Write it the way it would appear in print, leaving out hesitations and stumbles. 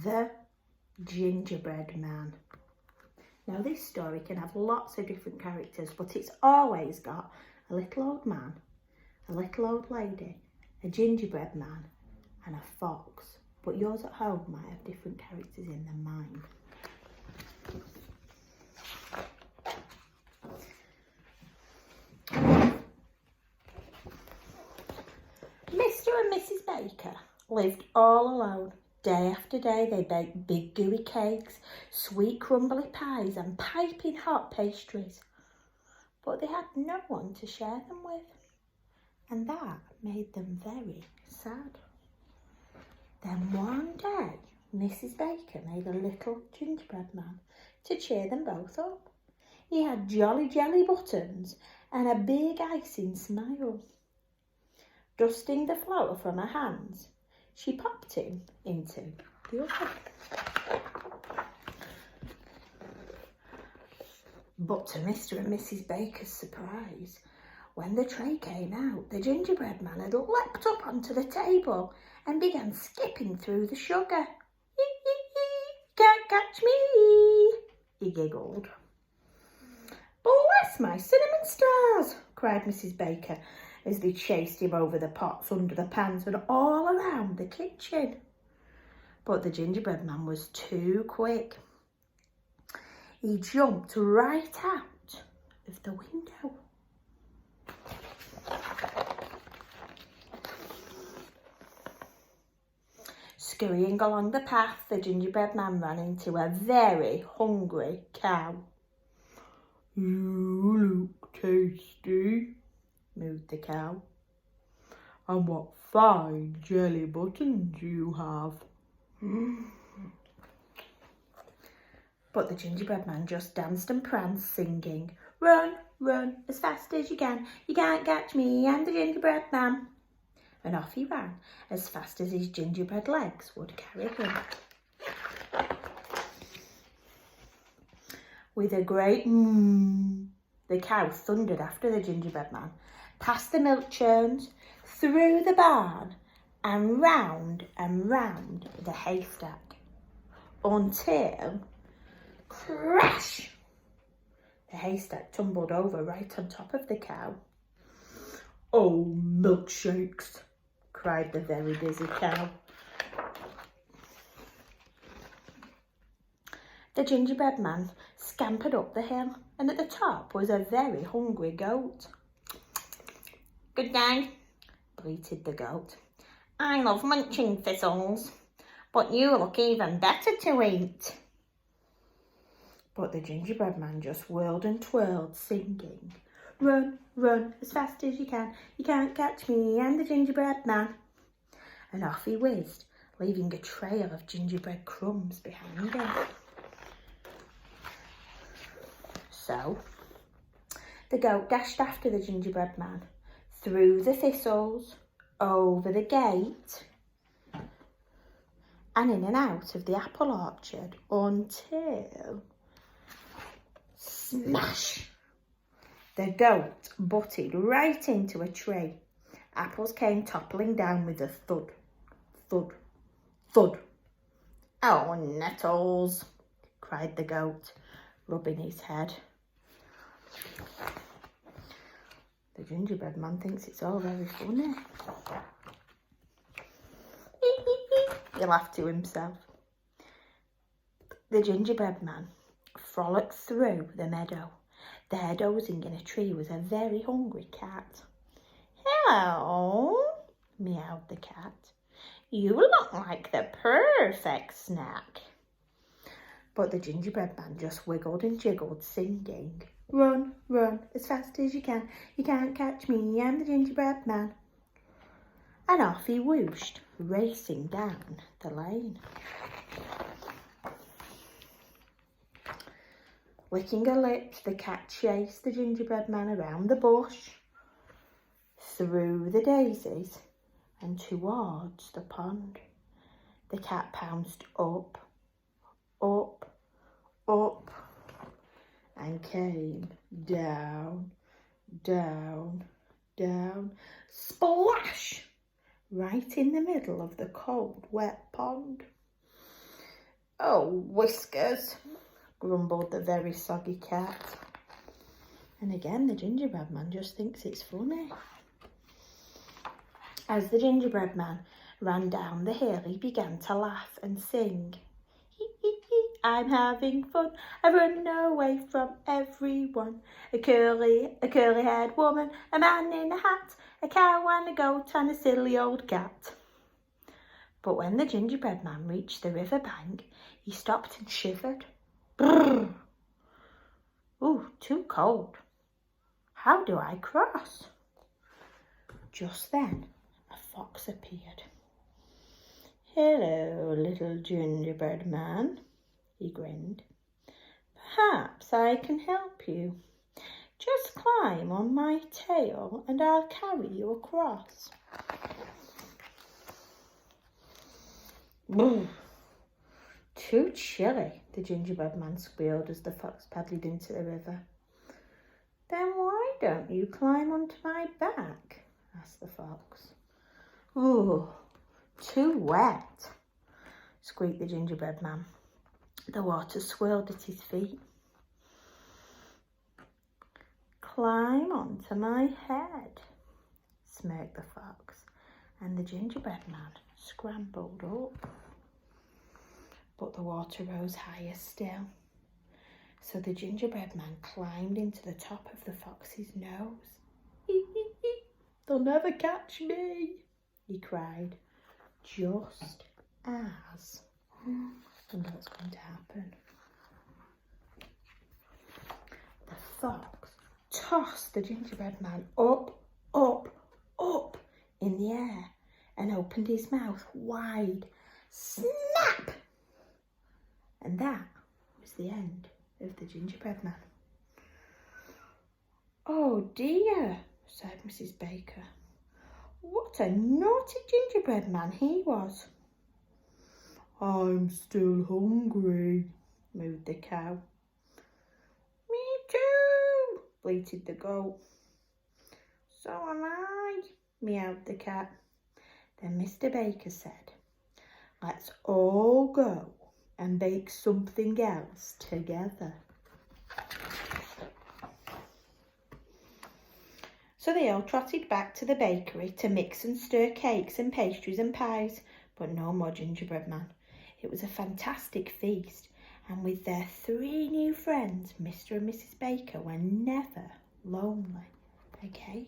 The Gingerbread Man. Now this story can have lots of different characters, but it's always got a little old man, a little old lady, a gingerbread man and a fox. But yours at home might have different characters in their mind. Mr. and Mrs. Baker lived all alone. Day after day they baked big gooey cakes, sweet crumbly pies and piping hot pastries. But they had no one to share them with, and that made them very sad. Then one day Mrs. Baker made a little gingerbread man to cheer them both up. He had jolly jelly buttons and a big icing smile. Dusting the flour from her hands, she popped him into the oven. But to Mr. and Mrs. Baker's surprise, when the tray came out, the gingerbread man had leapt up onto the table and began skipping through the sugar. Can't catch me, he giggled. Bless my cinnamon stars, cried Mrs. Baker, as they chased him over the pots, under the pans and all around the kitchen. But the gingerbread man was too quick. He jumped right out of the window. Scurrying along the path, the gingerbread man ran into a very hungry cow. You look tasty, mooed the cow. And what fine jelly buttons you have. But the gingerbread man just danced and pranced, singing, Run, run, as fast as you can. You can't catch me, I'm the gingerbread man. And off he ran, as fast as his gingerbread legs would carry him. With a great the cow thundered after the gingerbread man, past the milk churns, through the barn, and round the haystack, until, crash, the haystack tumbled over right on top of the cow. Oh, milkshakes, cried the very busy cow. The gingerbread man scampered up the hill, and at the top was a very hungry goat. Good day, bleated the goat. I love munching thistles, but you look even better to eat. But the gingerbread man just whirled and twirled, singing, Run, run, as fast as you can. You can't catch me, I'm the gingerbread man. And off he whizzed, leaving a trail of gingerbread crumbs behind him. So, the goat dashed after the gingerbread man, through the thistles, over the gate, and in and out of the apple orchard, until, smash! The goat butted right into a tree. Apples came toppling down with a thud, thud, thud. Oh, nettles, cried the goat, rubbing his head. The gingerbread man thinks it's all very funny. He laughed to himself. The gingerbread man frolicked through the meadow. There, dozing in a tree, was a very hungry cat. Hello, meowed the cat. You look like the perfect snack. But the gingerbread man just wiggled and jiggled, singing, Run, run, as fast as you can. You can't catch me, I'm the gingerbread man. And off he whooshed, racing down the lane. Licking her lips, the cat chased the gingerbread man around the bush, through the daisies, and towards the pond. The cat pounced up, up, up, and came down, down, down, splash, right in the middle of the cold, wet pond. Oh, Whiskers, grumbled the very soggy cat. And again, the gingerbread man just thinks it's funny. As the gingerbread man ran down the hill, he began to laugh and sing. Hee hee hee, I'm having fun. I'm running away from everyone. A curly-haired woman, a man in a hat, a cow and a goat and a silly old cat. But when the gingerbread man reached the river bank, he stopped and shivered. Brrr! Ooh, too cold. How do I cross? Just then, a fox appeared. Hello, little gingerbread man, he grinned. Perhaps I can help you. Just climb on my tail and I'll carry you across. Brrr. Too chilly, the gingerbread man squealed as the fox paddled into the river. Then why don't you climb onto my back? Asked the fox. Ooh, too wet, squeaked the gingerbread man. The water swirled at his feet. Climb onto my head, smirked the fox, and the gingerbread man scrambled up. But the water rose higher still. So the gingerbread man climbed into the top of the fox's nose. They'll never catch me, he cried, just as. I wonder what's going to happen. The fox tossed the gingerbread man up, up, up in the air and opened his mouth wide. Snap! And that was the end of the gingerbread man. Oh dear, sighed Mrs. Baker. What a naughty gingerbread man he was. I'm still hungry, mooed the cow. Me too, bleated the goat. So am I, meowed the cat. Then Mr. Baker said, let's all go and bake something else together. So they all trotted back to the bakery to mix and stir cakes and pastries and pies, but no more gingerbread man. It was a fantastic feast, and with their 3 new friends, Mr. and Mrs. Baker were never lonely again.